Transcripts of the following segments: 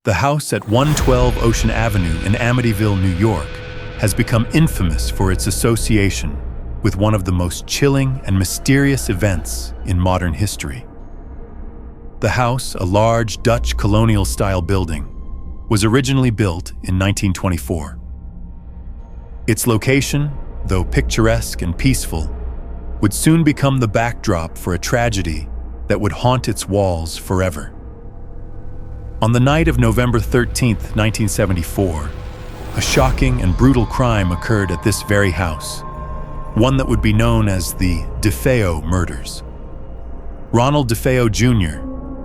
The house at 112 Ocean Avenue in Amityville, New York, has become infamous for its association with one of the most chilling and mysterious events in modern history. The house, a large Dutch colonial-style building, was originally built in 1924. Its location, though picturesque and peaceful, would soon become the backdrop for a tragedy that would haunt its walls forever. On the night of November 13, 1974, a shocking and brutal crime occurred at this very house, one that would be known as the DeFeo murders. Ronald DeFeo Jr.,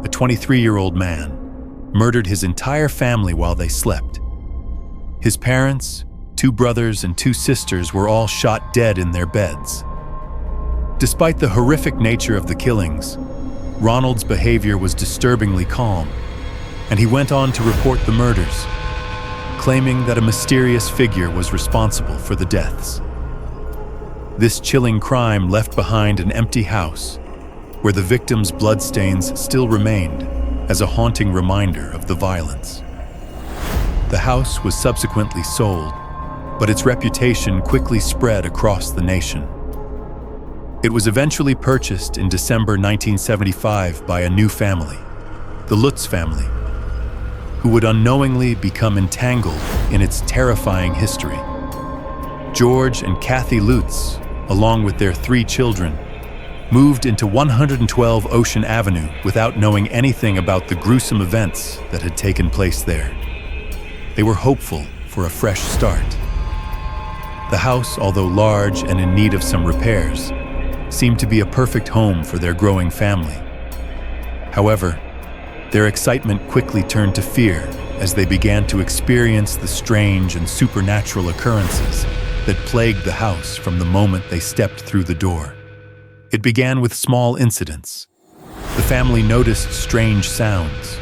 a 23-year-old man, murdered his entire family while they slept. His parents, 2 brothers, and 2 sisters were all shot dead in their beds. Despite the horrific nature of the killings, Ronald's behavior was disturbingly calm, and he went on to report the murders, claiming that a mysterious figure was responsible for the deaths. This chilling crime left behind an empty house where the victims' bloodstains still remained as a haunting reminder of the violence. The house was subsequently sold, but its reputation quickly spread across the nation. It was eventually purchased in December 1975 by a new family, the Lutz family, who would unknowingly become entangled in its terrifying history. George and Kathy Lutz, along with their 3 children, moved into 112 Ocean Avenue without knowing anything about the gruesome events that had taken place there. They were hopeful for a fresh start. The house, although large and in need of some repairs, seemed to be a perfect home for their growing family. However, their excitement quickly turned to fear as they began to experience the strange and supernatural occurrences that plagued the house from the moment they stepped through the door. It began with small incidents. The family noticed strange sounds,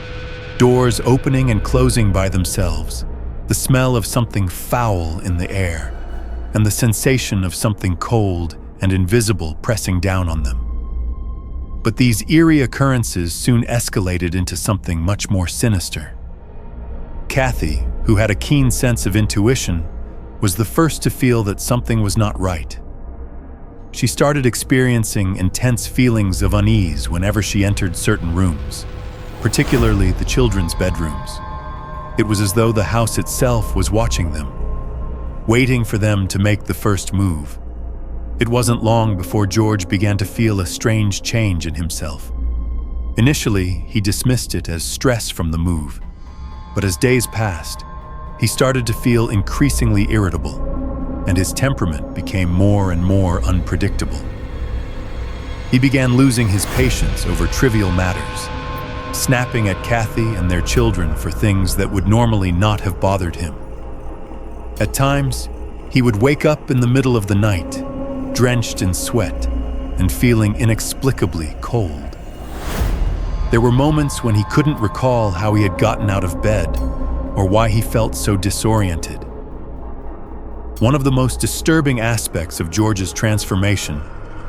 doors opening and closing by themselves, the smell of something foul in the air, and the sensation of something cold and invisible pressing down on them. But these eerie occurrences soon escalated into something much more sinister. Kathy, who had a keen sense of intuition, was the first to feel that something was not right. She started experiencing intense feelings of unease whenever she entered certain rooms, particularly the children's bedrooms. It was as though the house itself was watching them, waiting for them to make the first move. It wasn't long before George began to feel a strange change in himself. Initially, he dismissed it as stress from the move, but as days passed, he started to feel increasingly irritable, and his temperament became more and more unpredictable. He began losing his patience over trivial matters, snapping at Kathy and their children for things that would normally not have bothered him. At times, he would wake up in the middle of the night, drenched in sweat and feeling inexplicably cold. There were moments when he couldn't recall how he had gotten out of bed or why he felt so disoriented. One of the most disturbing aspects of George's transformation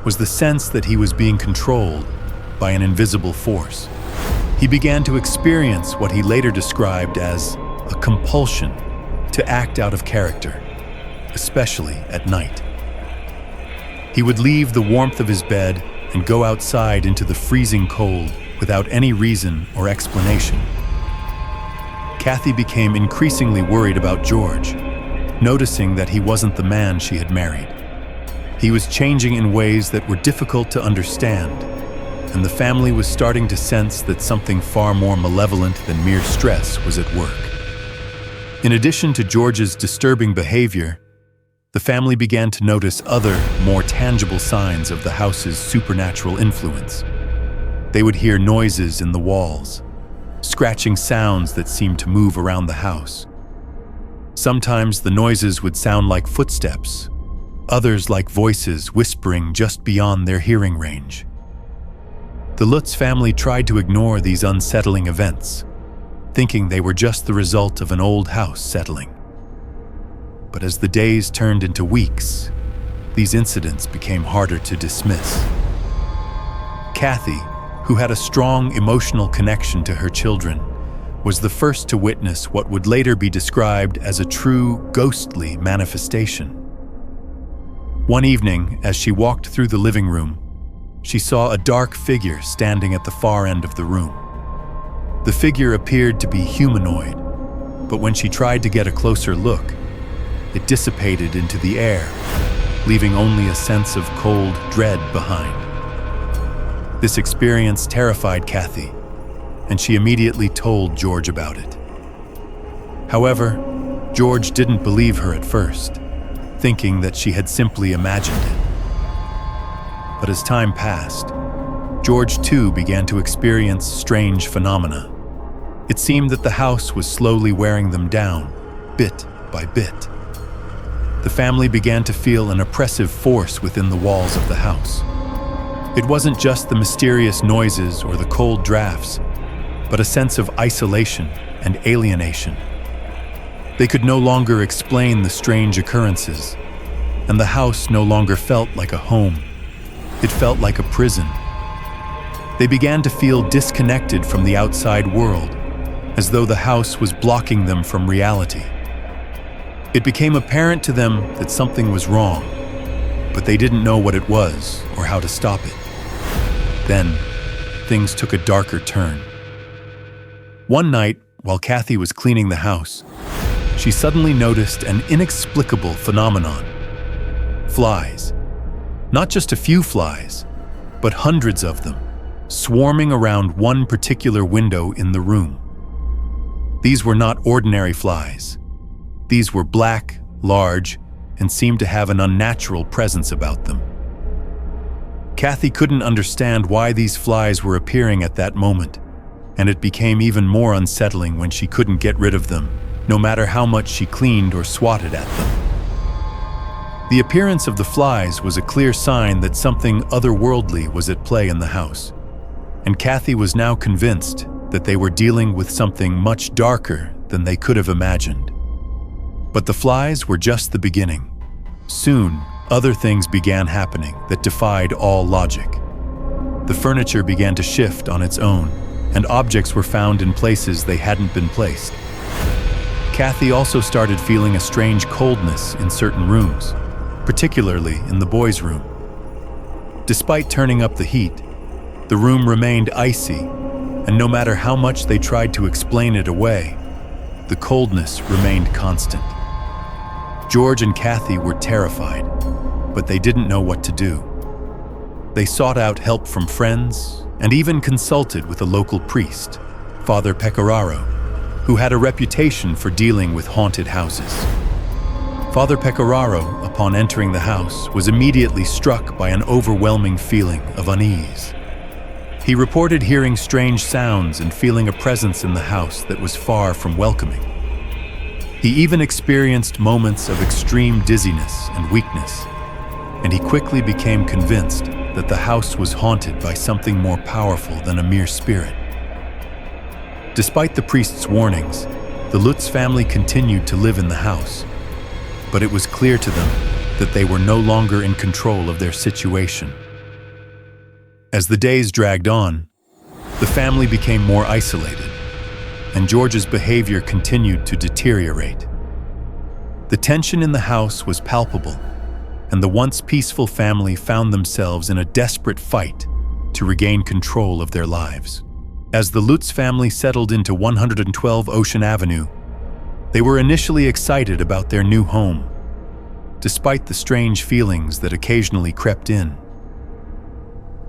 was the sense that he was being controlled by an invisible force. He began to experience what he later described as a compulsion to act out of character, especially at night. He would leave the warmth of his bed and go outside into the freezing cold without any reason or explanation. Kathy became increasingly worried about George, noticing that he wasn't the man she had married. He was changing in ways that were difficult to understand, and the family was starting to sense that something far more malevolent than mere stress was at work. In addition to George's disturbing behavior, the family began to notice other, more tangible signs of the house's supernatural influence. They would hear noises in the walls, scratching sounds that seemed to move around the house. Sometimes the noises would sound like footsteps, others like voices whispering just beyond their hearing range. The Lutz family tried to ignore these unsettling events, thinking they were just the result of an old house settling. But as the days turned into weeks, these incidents became harder to dismiss. Kathy, who had a strong emotional connection to her children, was the first to witness what would later be described as a true ghostly manifestation. One evening, as she walked through the living room, she saw a dark figure standing at the far end of the room. The figure appeared to be humanoid, but when she tried to get a closer look, it dissipated into the air, leaving only a sense of cold dread behind. This experience terrified Kathy, and she immediately told George about it. However, George didn't believe her at first, thinking that she had simply imagined it. But as time passed, George too began to experience strange phenomena. It seemed that the house was slowly wearing them down, bit by bit. The family began to feel an oppressive force within the walls of the house. It wasn't just the mysterious noises or the cold drafts, but a sense of isolation and alienation. They could no longer explain the strange occurrences, and the house no longer felt like a home. It felt like a prison. They began to feel disconnected from the outside world, as though the house was blocking them from reality. It became apparent to them that something was wrong, but they didn't know what it was or how to stop it. Then, things took a darker turn. One night, while Kathy was cleaning the house, she suddenly noticed an inexplicable phenomenon. Flies. Not just a few flies, but hundreds of them, swarming around one particular window in the room. These were not ordinary flies. These were black, large, and seemed to have an unnatural presence about them. Kathy couldn't understand why these flies were appearing at that moment, and it became even more unsettling when she couldn't get rid of them, no matter how much she cleaned or swatted at them. The appearance of the flies was a clear sign that something otherworldly was at play in the house, and Kathy was now convinced that they were dealing with something much darker than they could have imagined. But the flies were just the beginning. Soon, other things began happening that defied all logic. The furniture began to shift on its own, and objects were found in places they hadn't been placed. Kathy also started feeling a strange coldness in certain rooms, particularly in the boys' room. Despite turning up the heat, the room remained icy, and no matter how much they tried to explain it away, the coldness remained constant. George and Kathy were terrified, but they didn't know what to do. They sought out help from friends and even consulted with a local priest, Father Pecoraro, who had a reputation for dealing with haunted houses. Father Pecoraro, upon entering the house, was immediately struck by an overwhelming feeling of unease. He reported hearing strange sounds and feeling a presence in the house that was far from welcoming. He even experienced moments of extreme dizziness and weakness, and he quickly became convinced that the house was haunted by something more powerful than a mere spirit. Despite the priest's warnings, the Lutz family continued to live in the house, but it was clear to them that they were no longer in control of their situation. As the days dragged on, the family became more isolated, and George's behavior continued to deteriorate. The tension in the house was palpable, and the once peaceful family found themselves in a desperate fight to regain control of their lives. As the Lutz family settled into 112 Ocean Avenue, they were initially excited about their new home, despite the strange feelings that occasionally crept in.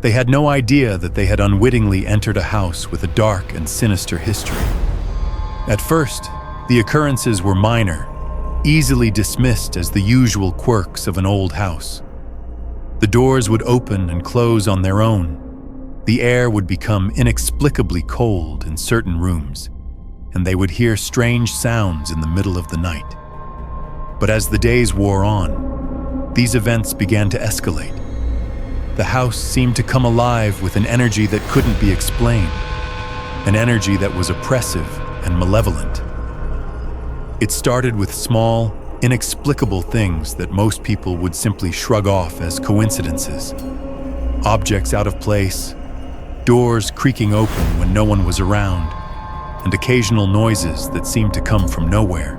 They had no idea that they had unwittingly entered a house with a dark and sinister history. At first, the occurrences were minor, easily dismissed as the usual quirks of an old house. The doors would open and close on their own. The air would become inexplicably cold in certain rooms, and they would hear strange sounds in the middle of the night. But as the days wore on, these events began to escalate. The house seemed to come alive with an energy that couldn't be explained, an energy that was oppressive and malevolent. It started with small, inexplicable things that most people would simply shrug off as coincidences. Objects out of place, doors creaking open when no one was around, and occasional noises that seemed to come from nowhere.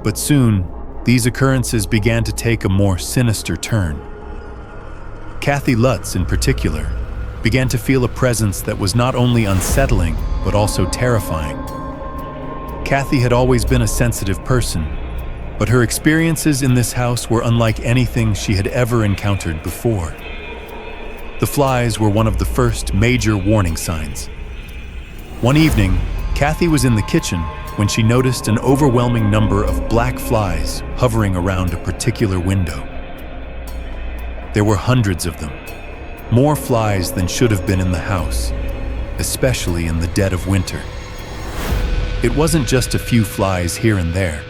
But soon, these occurrences began to take a more sinister turn. Kathy Lutz, in particular, began to feel a presence that was not only unsettling, but also terrifying. Kathy had always been a sensitive person, but her experiences in this house were unlike anything she had ever encountered before. The flies were one of the first major warning signs. One evening, Kathy was in the kitchen when she noticed an overwhelming number of black flies hovering around a particular window. There were hundreds of them, more flies than should have been in the house, especially in the dead of winter. It wasn't just a few flies here and there,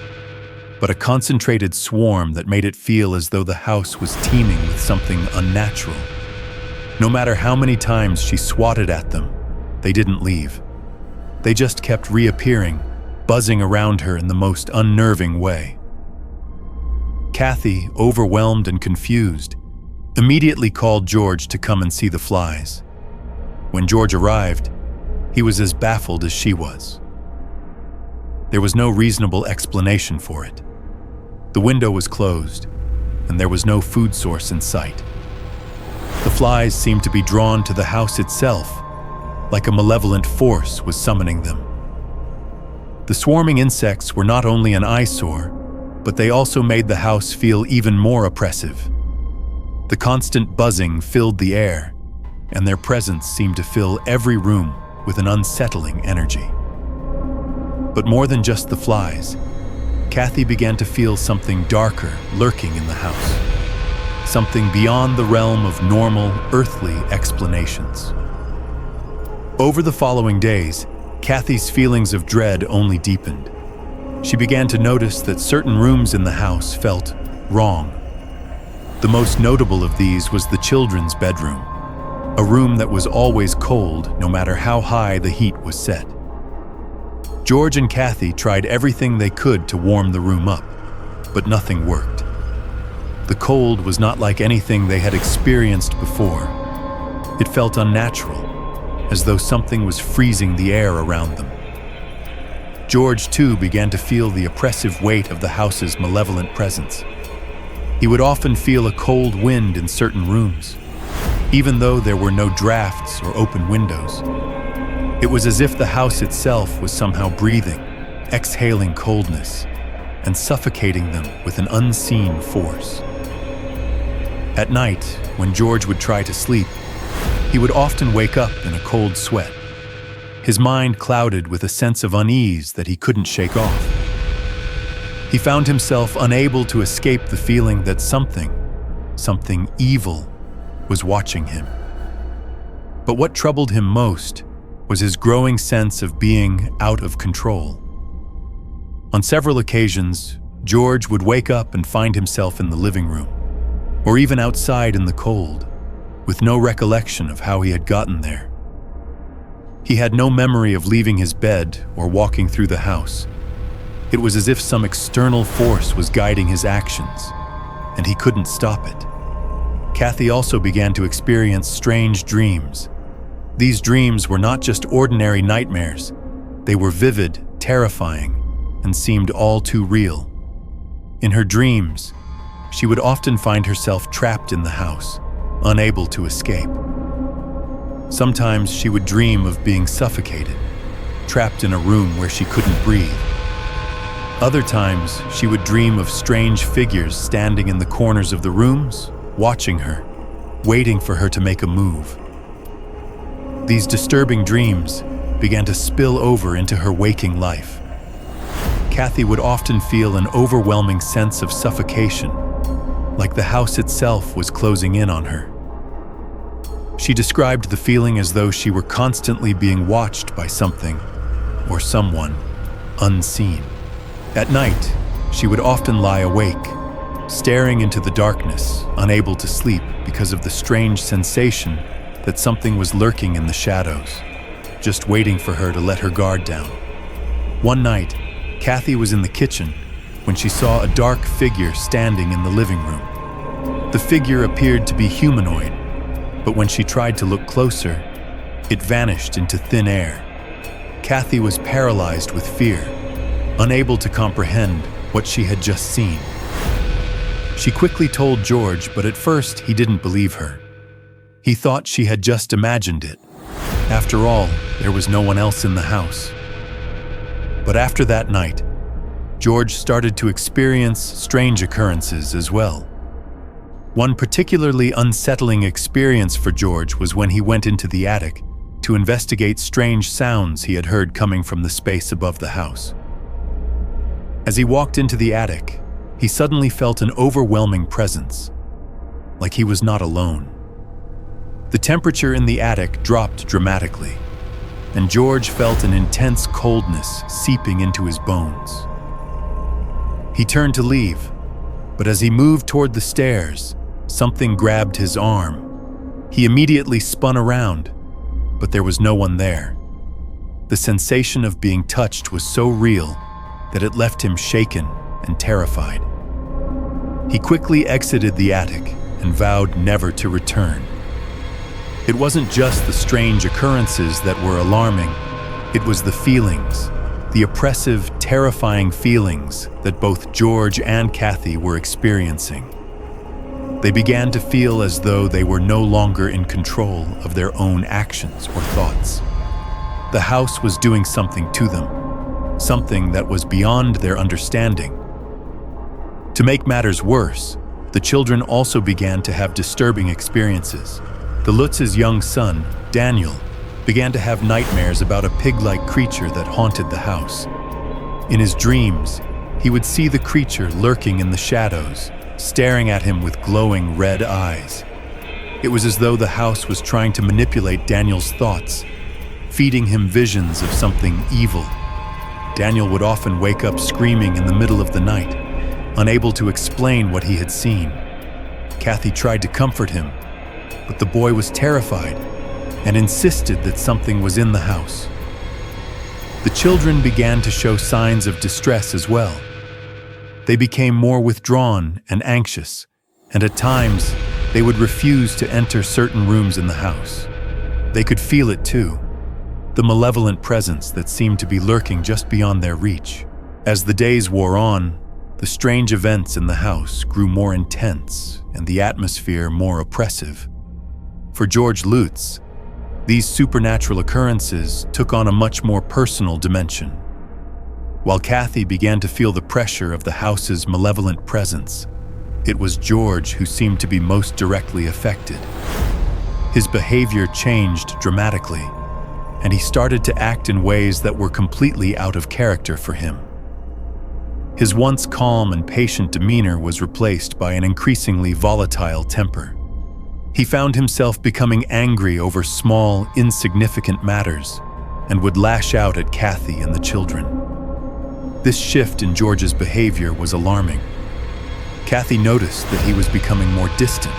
but a concentrated swarm that made it feel as though the house was teeming with something unnatural. No matter how many times she swatted at them, they didn't leave. They just kept reappearing, buzzing around her in the most unnerving way. Kathy, overwhelmed and confused, immediately called George to come and see the flies. When George arrived, he was as baffled as she was. There was no reasonable explanation for it. The window was closed, and there was no food source in sight. The flies seemed to be drawn to the house itself, like a malevolent force was summoning them. The swarming insects were not only an eyesore, but they also made the house feel even more oppressive. The constant buzzing filled the air, and their presence seemed to fill every room with an unsettling energy. But more than just the flies, Kathy began to feel something darker lurking in the house, something beyond the realm of normal, earthly explanations. Over the following days, Kathy's feelings of dread only deepened. She began to notice that certain rooms in the house felt wrong. The most notable of these was the children's bedroom, a room that was always cold no matter how high the heat was set. George and Kathy tried everything they could to warm the room up, but nothing worked. The cold was not like anything they had experienced before. It felt unnatural, as though something was freezing the air around them. George, too, began to feel the oppressive weight of the house's malevolent presence. He would often feel a cold wind in certain rooms, even though there were no drafts or open windows. It was as if the house itself was somehow breathing, exhaling coldness, and suffocating them with an unseen force. At night, when George would try to sleep, he would often wake up in a cold sweat, his mind clouded with a sense of unease that he couldn't shake off. He found himself unable to escape the feeling that something evil, was watching him. But what troubled him most was his growing sense of being out of control. On several occasions, George would wake up and find himself in the living room, or even outside in the cold, with no recollection of how he had gotten there. He had no memory of leaving his bed or walking through the house. It was as if some external force was guiding his actions, and he couldn't stop it. Kathy also began to experience strange dreams. These dreams were not just ordinary nightmares. They were vivid, terrifying, and seemed all too real. In her dreams, she would often find herself trapped in the house, unable to escape. Sometimes she would dream of being suffocated, trapped in a room where she couldn't breathe. Other times, she would dream of strange figures standing in the corners of the rooms, watching her, waiting for her to make a move. These disturbing dreams began to spill over into her waking life. Kathy would often feel an overwhelming sense of suffocation, like the house itself was closing in on her. She described the feeling as though she were constantly being watched by something or someone unseen. At night, she would often lie awake, staring into the darkness, unable to sleep because of the strange sensation that something was lurking in the shadows, just waiting for her to let her guard down. One night, Kathy was in the kitchen when she saw a dark figure standing in the living room. The figure appeared to be humanoid, but when she tried to look closer, it vanished into thin air. Kathy was paralyzed with fear, unable to comprehend what she had just seen. She quickly told George, but at first he didn't believe her. He thought she had just imagined it. After all, there was no one else in the house. But after that night, George started to experience strange occurrences as well. One particularly unsettling experience for George was when he went into the attic to investigate strange sounds he had heard coming from the space above the house. As he walked into the attic, he suddenly felt an overwhelming presence, like he was not alone. The temperature in the attic dropped dramatically, and George felt an intense coldness seeping into his bones. He turned to leave, but as he moved toward the stairs, something grabbed his arm. He immediately spun around, but there was no one there. The sensation of being touched was so real that it left him shaken and terrified. He quickly exited the attic and vowed never to return. It wasn't just the strange occurrences that were alarming, it was the feelings, the oppressive, terrifying feelings that both George and Kathy were experiencing. They began to feel as though they were no longer in control of their own actions or thoughts. The house was doing something to them, something that was beyond their understanding. To make matters worse, the children also began to have disturbing experiences. The Lutz's young son, Daniel, began to have nightmares about a pig-like creature that haunted the house. In his dreams, he would see the creature lurking in the shadows, staring at him with glowing red eyes. It was as though the house was trying to manipulate Daniel's thoughts, feeding him visions of something evil. Daniel would often wake up screaming in the middle of the night, unable to explain what he had seen. Kathy tried to comfort him, but the boy was terrified and insisted that something was in the house. The children began to show signs of distress as well. They became more withdrawn and anxious, and at times they would refuse to enter certain rooms in the house. They could feel it too, the malevolent presence that seemed to be lurking just beyond their reach. As the days wore on, the strange events in the house grew more intense and the atmosphere more oppressive. For George Lutz, these supernatural occurrences took on a much more personal dimension. While Kathy began to feel the pressure of the house's malevolent presence, it was George who seemed to be most directly affected. His behavior changed dramatically, and he started to act in ways that were completely out of character for him. His once calm and patient demeanor was replaced by an increasingly volatile temper. He found himself becoming angry over small, insignificant matters and would lash out at Kathy and the children. This shift in George's behavior was alarming. Kathy noticed that he was becoming more distant,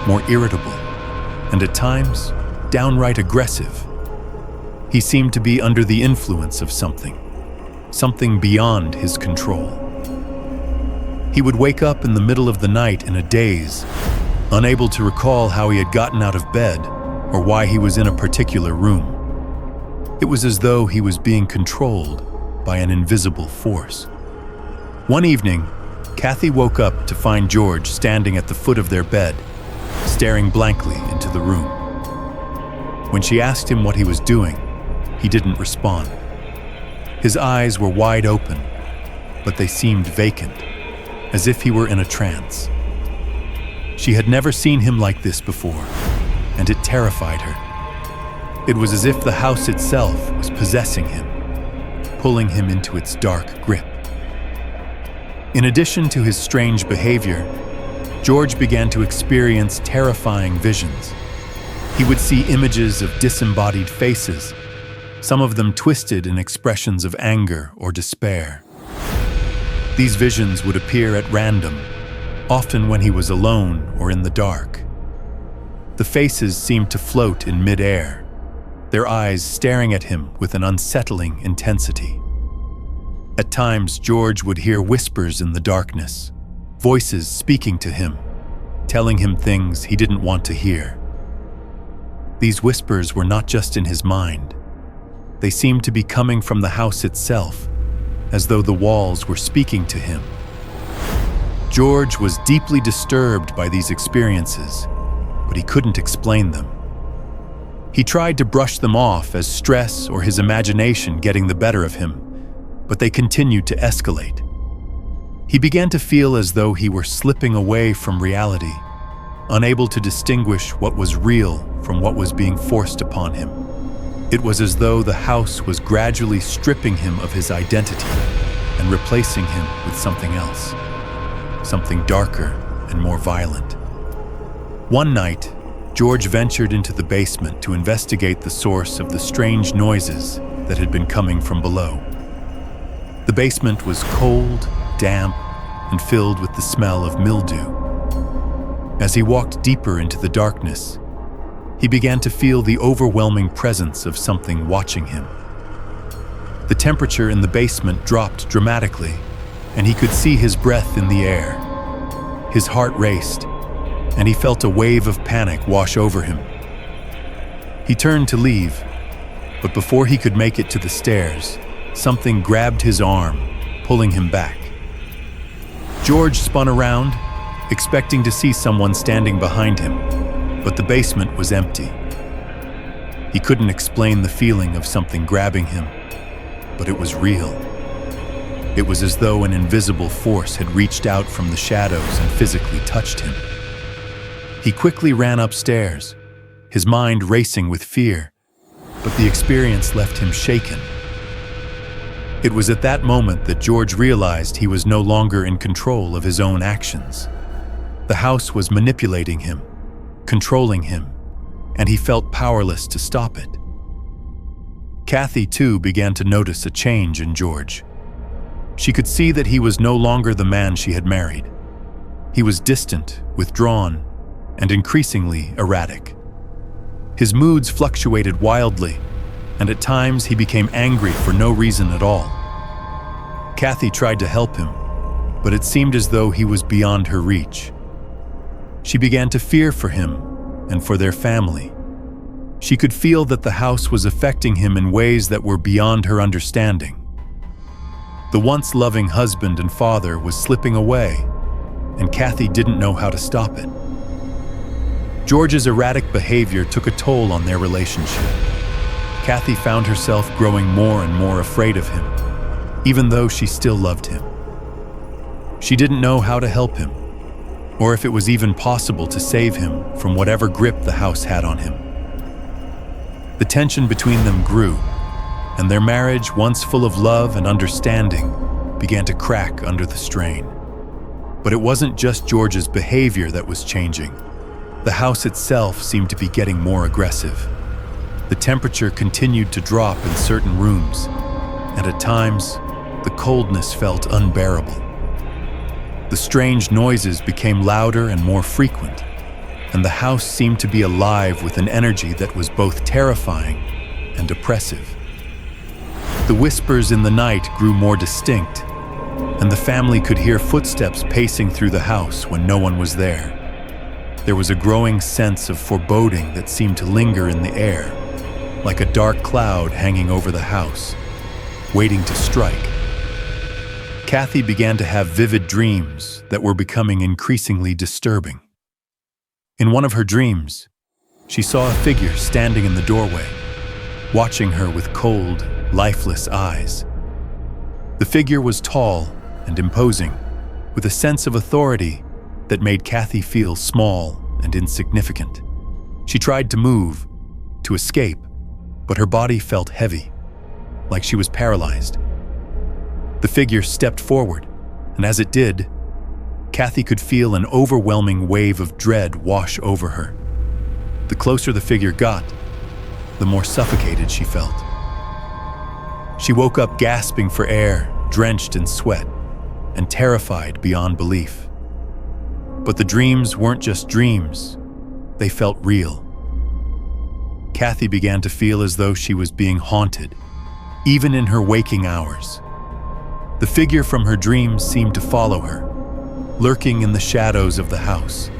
more irritable, and at times, downright aggressive. He seemed to be under the influence of something beyond his control. He would wake up in the middle of the night in a daze, unable to recall how he had gotten out of bed or why he was in a particular room. It was as though he was being controlled by an invisible force. One evening, Kathy woke up to find George standing at the foot of their bed, staring blankly into the room. When she asked him what he was doing, he didn't respond. His eyes were wide open, but they seemed vacant, as if he were in a trance. She had never seen him like this before, and it terrified her. It was as if the house itself was possessing him, pulling him into its dark grip. In addition to his strange behavior, George began to experience terrifying visions. He would see images of disembodied faces, some of them twisted in expressions of anger or despair. These visions would appear at random, often when he was alone or in the dark. The faces seemed to float in mid-air, their eyes staring at him with an unsettling intensity. At times, George would hear whispers in the darkness, voices speaking to him, telling him things he didn't want to hear. These whispers were not just in his mind. They seemed to be coming from the house itself, as though the walls were speaking to him. George was deeply disturbed by these experiences, but he couldn't explain them. He tried to brush them off as stress or his imagination getting the better of him, but they continued to escalate. He began to feel as though he were slipping away from reality, unable to distinguish what was real from what was being forced upon him. It was as though the house was gradually stripping him of his identity and replacing him with something else, something darker and more violent. One night, George ventured into the basement to investigate the source of the strange noises that had been coming from below. The basement was cold, damp, and filled with the smell of mildew. As he walked deeper into the darkness, he began to feel the overwhelming presence of something watching him. The temperature in the basement dropped dramatically, and he could see his breath in the air. His heart raced, and he felt a wave of panic wash over him. He turned to leave, but before he could make it to the stairs, something grabbed his arm, pulling him back. George spun around, expecting to see someone standing behind him, but the basement was empty. He couldn't explain the feeling of something grabbing him, but it was real. It was as though an invisible force had reached out from the shadows and physically touched him. He quickly ran upstairs, his mind racing with fear, but the experience left him shaken. It was at that moment that George realized he was no longer in control of his own actions. The house was manipulating him, controlling him, and he felt powerless to stop it. Kathy, too, began to notice a change in George. She could see that he was no longer the man she had married. He was distant, withdrawn, and increasingly erratic. His moods fluctuated wildly, and at times he became angry for no reason at all. Kathy tried to help him, but it seemed as though he was beyond her reach. She began to fear for him and for their family. She could feel that the house was affecting him in ways that were beyond her understanding. The once loving husband and father was slipping away, and Kathy didn't know how to stop it. George's erratic behavior took a toll on their relationship. Kathy found herself growing more and more afraid of him, even though she still loved him. She didn't know how to help him, or if it was even possible to save him from whatever grip the house had on him. The tension between them grew, and their marriage, once full of love and understanding, began to crack under the strain. But it wasn't just George's behavior that was changing. The house itself seemed to be getting more aggressive. The temperature continued to drop in certain rooms, and at times, the coldness felt unbearable. The strange noises became louder and more frequent, and the house seemed to be alive with an energy that was both terrifying and oppressive. The whispers in the night grew more distinct, and the family could hear footsteps pacing through the house when no one was there. There was a growing sense of foreboding that seemed to linger in the air, like a dark cloud hanging over the house, waiting to strike. Kathy began to have vivid dreams that were becoming increasingly disturbing. In one of her dreams, she saw a figure standing in the doorway, watching her with cold, lifeless eyes. The figure was tall and imposing, with a sense of authority that made Kathy feel small and insignificant. She tried to move, to escape, but her body felt heavy, like she was paralyzed. The figure stepped forward, and as it did, Kathy could feel an overwhelming wave of dread wash over her. The closer the figure got, the more suffocated she felt. She woke up gasping for air, drenched in sweat, and terrified beyond belief. But the dreams weren't just dreams, they felt real. Kathy began to feel as though she was being haunted, even in her waking hours. The figure from her dreams seemed to follow her, lurking in the shadows of the house,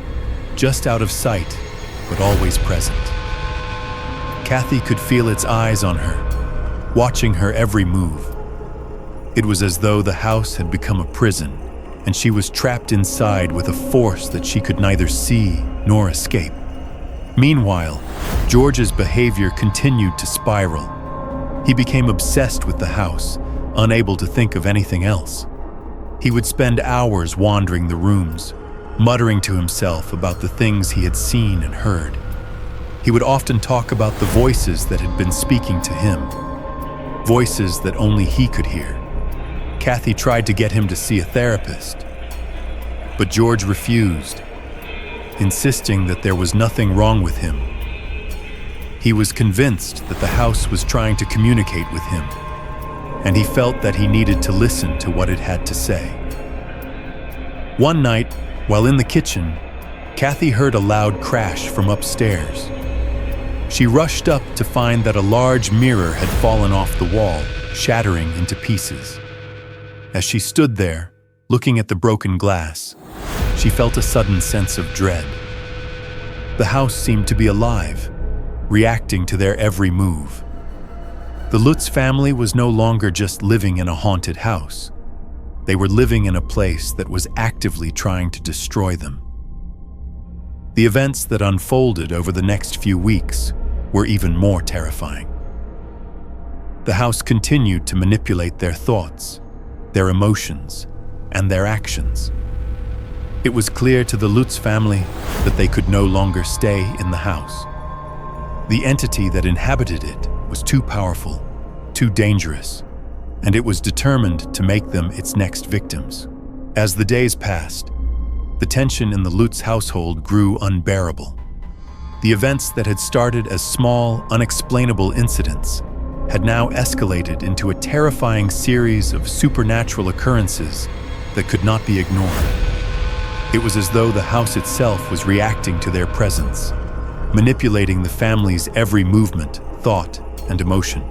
just out of sight, but always present. Kathy could feel its eyes on her, watching her every move. It was as though the house had become a prison, and she was trapped inside with a force that she could neither see nor escape. Meanwhile, George's behavior continued to spiral. He became obsessed with the house, unable to think of anything else. He would spend hours wandering the rooms, muttering to himself about the things he had seen and heard. He would often talk about the voices that had been speaking to him, voices that only he could hear. Kathy tried to get him to see a therapist, but George refused, insisting that there was nothing wrong with him. He was convinced that the house was trying to communicate with him, and he felt that he needed to listen to what it had to say. One night, while in the kitchen, Kathy heard a loud crash from upstairs. She rushed up to find that a large mirror had fallen off the wall, shattering into pieces. As she stood there, looking at the broken glass, she felt a sudden sense of dread. The house seemed to be alive, reacting to their every move. The Lutz family was no longer just living in a haunted house. They were living in a place that was actively trying to destroy them. The events that unfolded over the next few weeks were even more terrifying. The house continued to manipulate their thoughts, their emotions, and their actions. It was clear to the Lutz family that they could no longer stay in the house. The entity that inhabited it was too powerful, too dangerous, and it was determined to make them its next victims. As the days passed, the tension in the Lutz household grew unbearable. The events that had started as small, unexplainable incidents had now escalated into a terrifying series of supernatural occurrences that could not be ignored. It was as though the house itself was reacting to their presence, manipulating the family's every movement, thought, and emotion.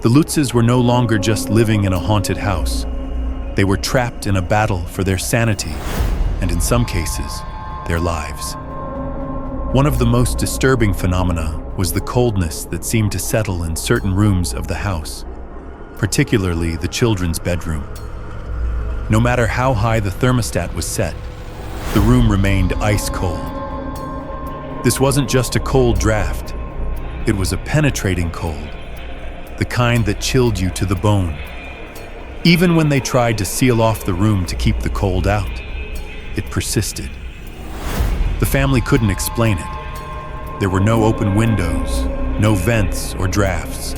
The Lutzes were no longer just living in a haunted house. They were trapped in a battle for their sanity, and in some cases, their lives. One of the most disturbing phenomena was the coldness that seemed to settle in certain rooms of the house, particularly the children's bedroom. No matter how high the thermostat was set, the room remained ice cold. This wasn't just a cold draft, it was a penetrating cold, the kind that chilled you to the bone. Even when they tried to seal off the room to keep the cold out, it persisted. The family couldn't explain it. There were no open windows, no vents or drafts,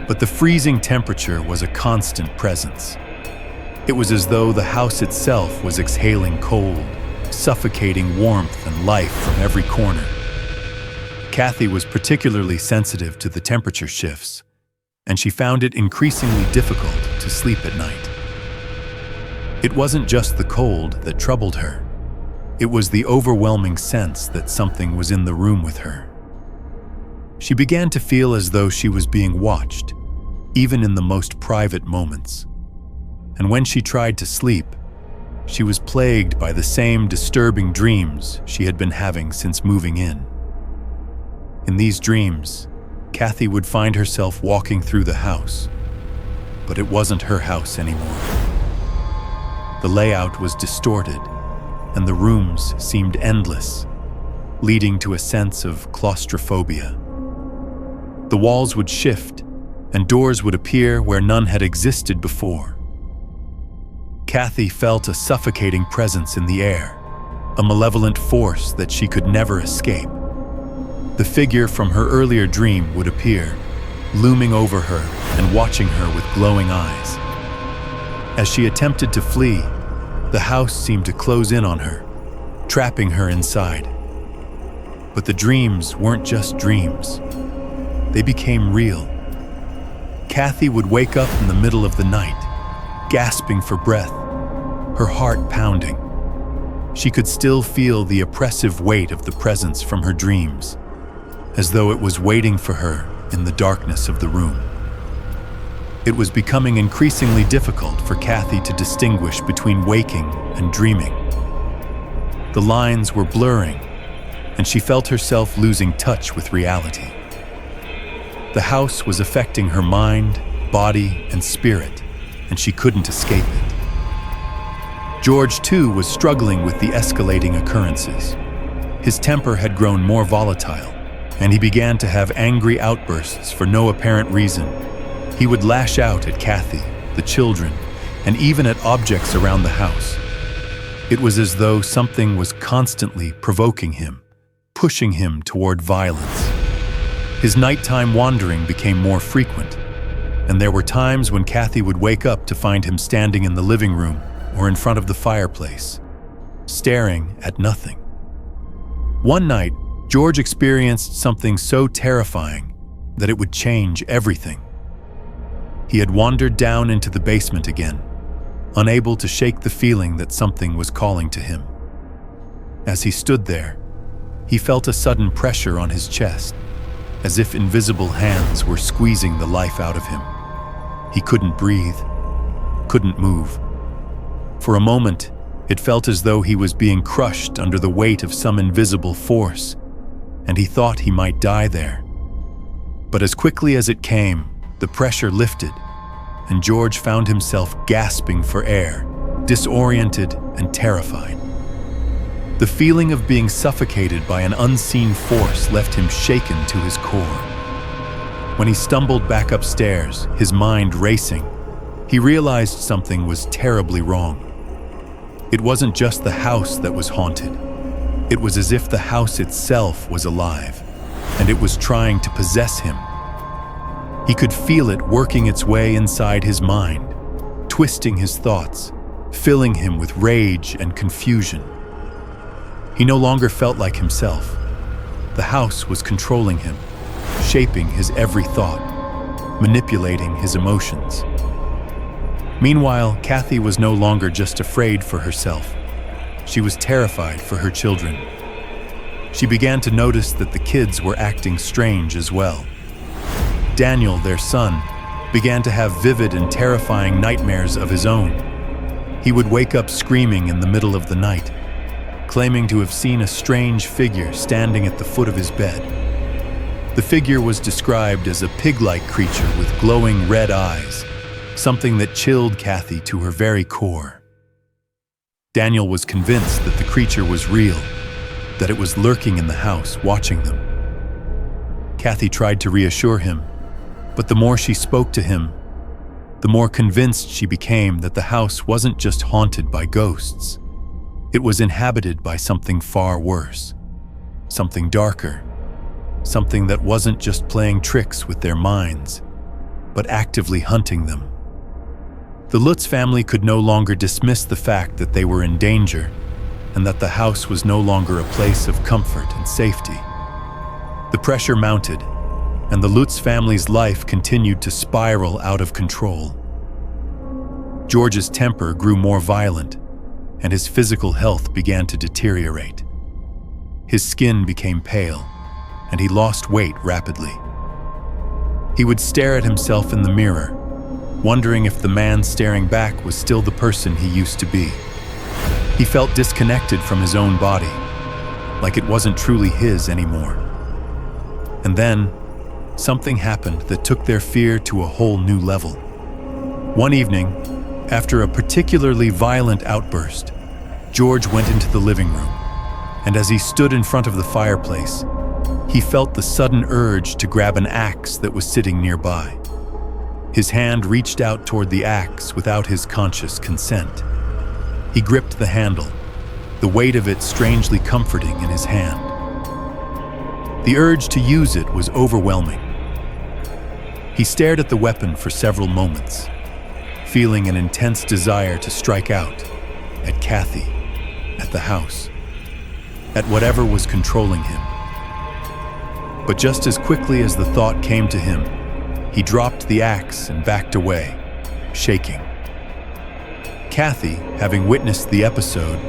but the freezing temperature was a constant presence. It was as though the house itself was exhaling cold, suffocating warmth and life from every corner. Kathy was particularly sensitive to the temperature shifts, and she found it increasingly difficult to sleep at night. It wasn't just the cold that troubled her. It was the overwhelming sense that something was in the room with her. She began to feel as though she was being watched, even in the most private moments. And when she tried to sleep, she was plagued by the same disturbing dreams she had been having since moving in. In these dreams, Kathy would find herself walking through the house, but it wasn't her house anymore. The layout was distorted, and the rooms seemed endless, leading to a sense of claustrophobia. The walls would shift, and doors would appear where none had existed before. Kathy felt a suffocating presence in the air, a malevolent force that she could never escape. The figure from her earlier dream would appear, looming over her and watching her with glowing eyes. As she attempted to flee, the house seemed to close in on her, trapping her inside. But the dreams weren't just dreams. They became real. Kathy would wake up in the middle of the night, gasping for breath, her heart pounding. She could still feel the oppressive weight of the presence from her dreams, as though it was waiting for her in the darkness of the room. It was becoming increasingly difficult for Kathy to distinguish between waking and dreaming. The lines were blurring, and she felt herself losing touch with reality. The house was affecting her mind, body, and spirit, and she couldn't escape it. George, too, was struggling with the escalating occurrences. His temper had grown more volatile, and he began to have angry outbursts for no apparent reason. He would lash out at Kathy, the children, and even at objects around the house. It was as though something was constantly provoking him, pushing him toward violence. His nighttime wandering became more frequent, and there were times when Kathy would wake up to find him standing in the living room or in front of the fireplace, staring at nothing. One night, George experienced something so terrifying that it would change everything. He had wandered down into the basement again, unable to shake the feeling that something was calling to him. As he stood there, he felt a sudden pressure on his chest, as if invisible hands were squeezing the life out of him. He couldn't breathe, couldn't move. For a moment, it felt as though he was being crushed under the weight of some invisible force, and he thought he might die there. But as quickly as it came, the pressure lifted, and George found himself gasping for air, disoriented and terrified. The feeling of being suffocated by an unseen force left him shaken to his core. When he stumbled back upstairs, his mind racing, he realized something was terribly wrong. It wasn't just the house that was haunted. It was as if the house itself was alive, and it was trying to possess him. He could feel it working its way inside his mind, twisting his thoughts, filling him with rage and confusion. He no longer felt like himself. The house was controlling him, shaping his every thought, manipulating his emotions. Meanwhile, Kathy was no longer just afraid for herself. She was terrified for her children. She began to notice that the kids were acting strange as well. Daniel, their son, began to have vivid and terrifying nightmares of his own. He would wake up screaming in the middle of the night, claiming to have seen a strange figure standing at the foot of his bed. The figure was described as a pig-like creature with glowing red eyes, something that chilled Kathy to her very core. Daniel was convinced that the creature was real, that it was lurking in the house, watching them. Kathy tried to reassure him, but the more she spoke to him, the more convinced she became that the house wasn't just haunted by ghosts. It was inhabited by something far worse, something darker, something that wasn't just playing tricks with their minds, but actively hunting them. The Lutz family could no longer dismiss the fact that they were in danger and that the house was no longer a place of comfort and safety. The pressure mounted, and the Lutz family's life continued to spiral out of control. George's temper grew more violent, and his physical health began to deteriorate. His skin became pale, and he lost weight rapidly. He would stare at himself in the mirror, wondering if the man staring back was still the person he used to be. He felt disconnected from his own body, like it wasn't truly his anymore. And then, something happened that took their fear to a whole new level. One evening, after a particularly violent outburst, George went into the living room, and as he stood in front of the fireplace, he felt the sudden urge to grab an axe that was sitting nearby. His hand reached out toward the axe without his conscious consent. He gripped the handle, the weight of it strangely comforting in his hand. The urge to use it was overwhelming. He stared at the weapon for several moments, feeling an intense desire to strike out at Kathy, at the house, at whatever was controlling him. But just as quickly as the thought came to him, he dropped the axe and backed away, shaking. Kathy, having witnessed the episode,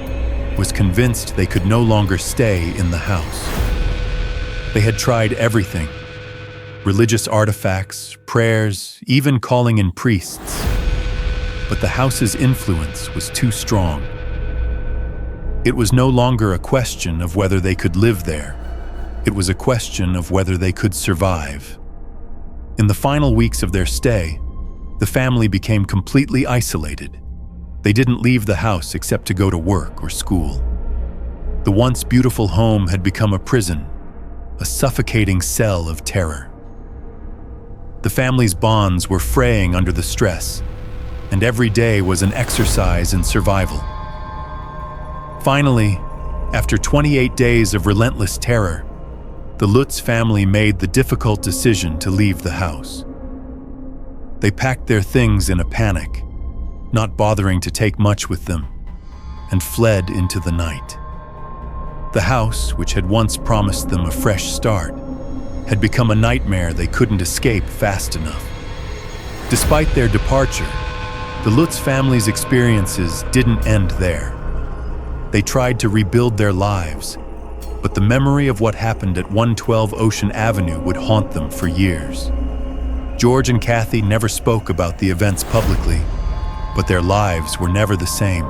was convinced they could no longer stay in the house. They had tried everything: religious artifacts, prayers, even calling in priests. But the house's influence was too strong. It was no longer a question of whether they could live there. It was a question of whether they could survive. In the final weeks of their stay, the family became completely isolated. They didn't leave the house except to go to work or school. The once beautiful home had become a prison, a suffocating cell of terror. The family's bonds were fraying under the stress, and every day was an exercise in survival. Finally, after 28 days of relentless terror, the Lutz family made the difficult decision to leave the house. They packed their things in a panic, not bothering to take much with them, and fled into the night. The house, which had once promised them a fresh start, had become a nightmare they couldn't escape fast enough. Despite their departure, the Lutz family's experiences didn't end there. They tried to rebuild their lives, but the memory of what happened at 112 Ocean Avenue would haunt them for years. George and Kathy never spoke about the events publicly, but their lives were never the same.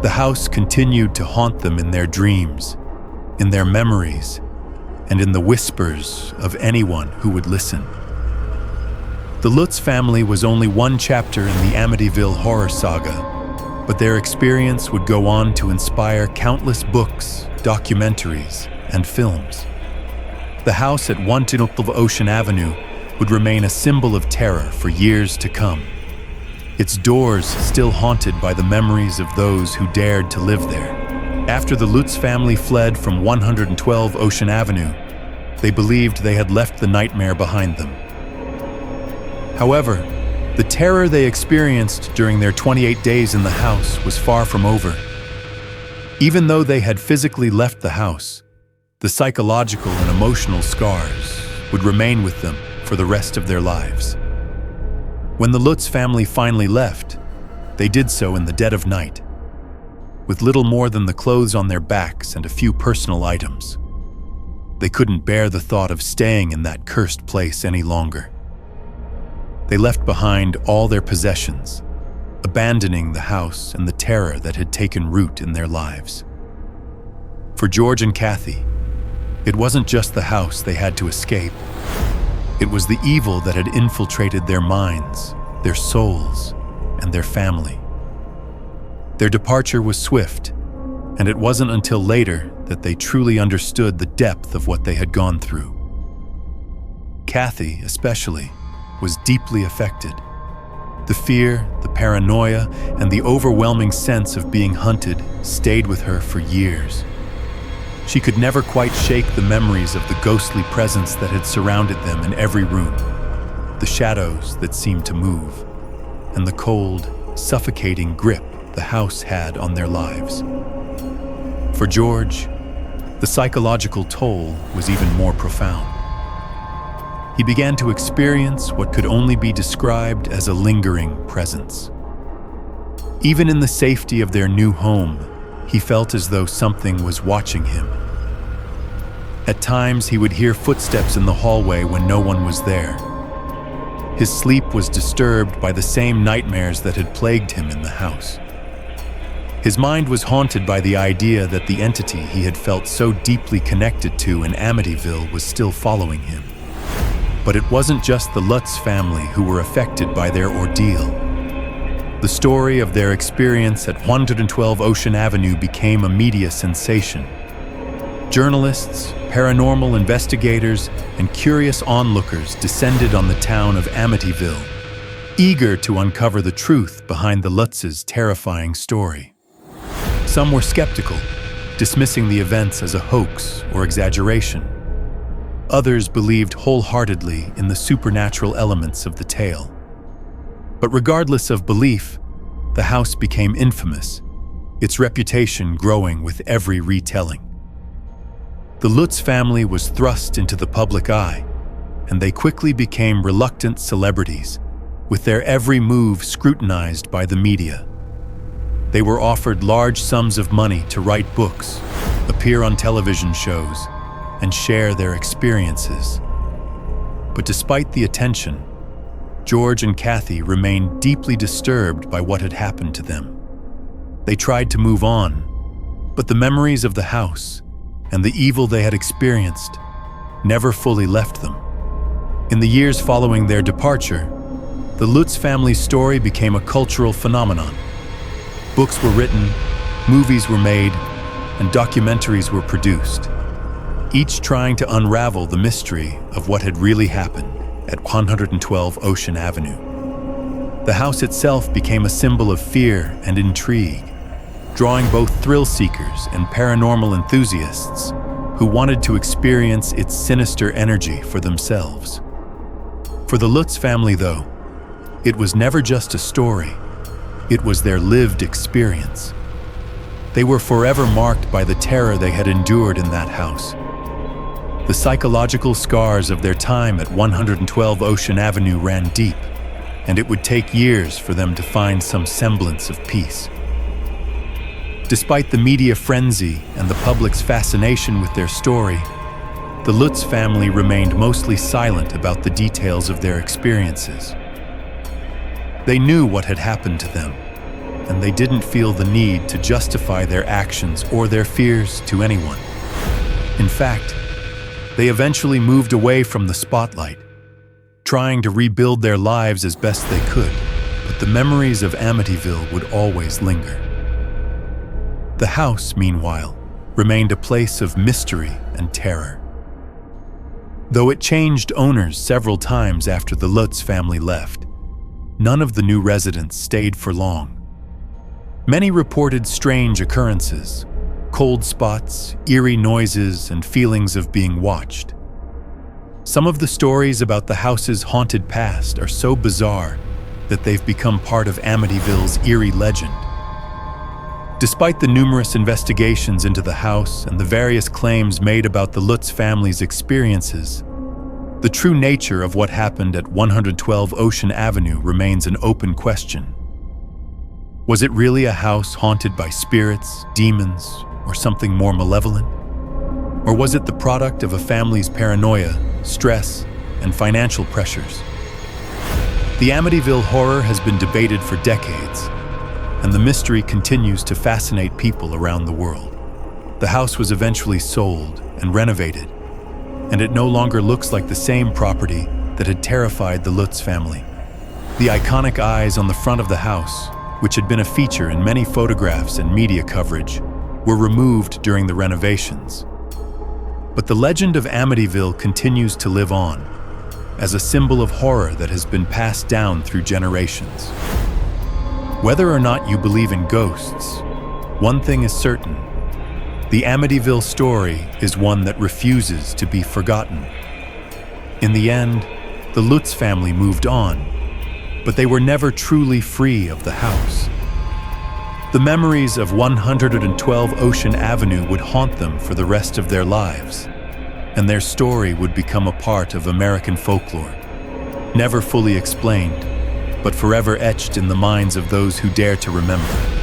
The house continued to haunt them in their dreams, in their memories, and in the whispers of anyone who would listen. The Lutz family was only one chapter in the Amityville Horror saga, but their experience would go on to inspire countless books, documentaries, and films. The house at 112 Ocean Avenue would remain a symbol of terror for years to come, its doors still haunted by the memories of those who dared to live there. After the Lutz family fled from 112 Ocean Avenue, they believed they had left the nightmare behind them. However, the terror they experienced during their 28 days in the house was far from over. Even though they had physically left the house, the psychological and emotional scars would remain with them for the rest of their lives. When the Lutz family finally left, they did so in the dead of night, with little more than the clothes on their backs and a few personal items. They couldn't bear the thought of staying in that cursed place any longer. They left behind all their possessions, abandoning the house and the terror that had taken root in their lives. For George and Kathy, it wasn't just the house they had to escape. It was the evil that had infiltrated their minds, their souls, and their family. Their departure was swift, and it wasn't until later that they truly understood the depth of what they had gone through. Kathy, especially, was deeply affected. The fear, the paranoia, and the overwhelming sense of being hunted stayed with her for years. She could never quite shake the memories of the ghostly presence that had surrounded them in every room, the shadows that seemed to move, and the cold, suffocating grip the house had on their lives. For George, the psychological toll was even more profound. He began to experience what could only be described as a lingering presence. Even in the safety of their new home, he felt as though something was watching him. At times, he would hear footsteps in the hallway when no one was there. His sleep was disturbed by the same nightmares that had plagued him in the house. His mind was haunted by the idea that the entity he had felt so deeply connected to in Amityville was still following him. But it wasn't just the Lutz family who were affected by their ordeal. The story of their experience at 112 Ocean Avenue became a media sensation. Journalists, paranormal investigators, and curious onlookers descended on the town of Amityville, eager to uncover the truth behind the Lutz's terrifying story. Some were skeptical, dismissing the events as a hoax or exaggeration. Others believed wholeheartedly in the supernatural elements of the tale. But regardless of belief, the house became infamous, its reputation growing with every retelling. The Lutz family was thrust into the public eye, and they quickly became reluctant celebrities, with their every move scrutinized by the media. They were offered large sums of money to write books, appear on television shows, and share their experiences. But despite the attention, George and Kathy remained deeply disturbed by what had happened to them. They tried to move on, but the memories of the house and the evil they had experienced never fully left them. In the years following their departure, the Lutz family's story became a cultural phenomenon. Books were written, movies were made, and documentaries were produced, each trying to unravel the mystery of what had really happened at 112 Ocean Avenue. The house itself became a symbol of fear and intrigue, drawing both thrill-seekers and paranormal enthusiasts who wanted to experience its sinister energy for themselves. For the Lutz family, though, it was never just a story, it was their lived experience. They were forever marked by the terror they had endured in that house. The psychological scars of their time at 112 Ocean Avenue ran deep, and it would take years for them to find some semblance of peace. Despite the media frenzy and the public's fascination with their story, the Lutz family remained mostly silent about the details of their experiences. They knew what had happened to them, and they didn't feel the need to justify their actions or their fears to anyone. In fact, they eventually moved away from the spotlight, trying to rebuild their lives as best they could, but the memories of Amityville would always linger. The house, meanwhile, remained a place of mystery and terror. Though it changed owners several times after the Lutz family left, none of the new residents stayed for long. Many reported strange occurrences, cold spots, eerie noises, and feelings of being watched. Some of the stories about the house's haunted past are so bizarre that they've become part of Amityville's eerie legend. Despite the numerous investigations into the house and the various claims made about the Lutz family's experiences, the true nature of what happened at 112 Ocean Avenue remains an open question. Was it really a house haunted by spirits, demons, or something more malevolent? Or was it the product of a family's paranoia, stress, and financial pressures? The Amityville Horror has been debated for decades, and the mystery continues to fascinate people around the world. The house was eventually sold and renovated, and it no longer looks like the same property that had terrified the Lutz family. The iconic eyes on the front of the house, which had been a feature in many photographs and media coverage, were removed during the renovations. But the legend of Amityville continues to live on, as a symbol of horror that has been passed down through generations. Whether or not you believe in ghosts, one thing is certain: the Amityville story is one that refuses to be forgotten. In the end, the Lutz family moved on, but they were never truly free of the house. The memories of 112 Ocean Avenue would haunt them for the rest of their lives, and their story would become a part of American folklore, never fully explained, but forever etched in the minds of those who dare to remember.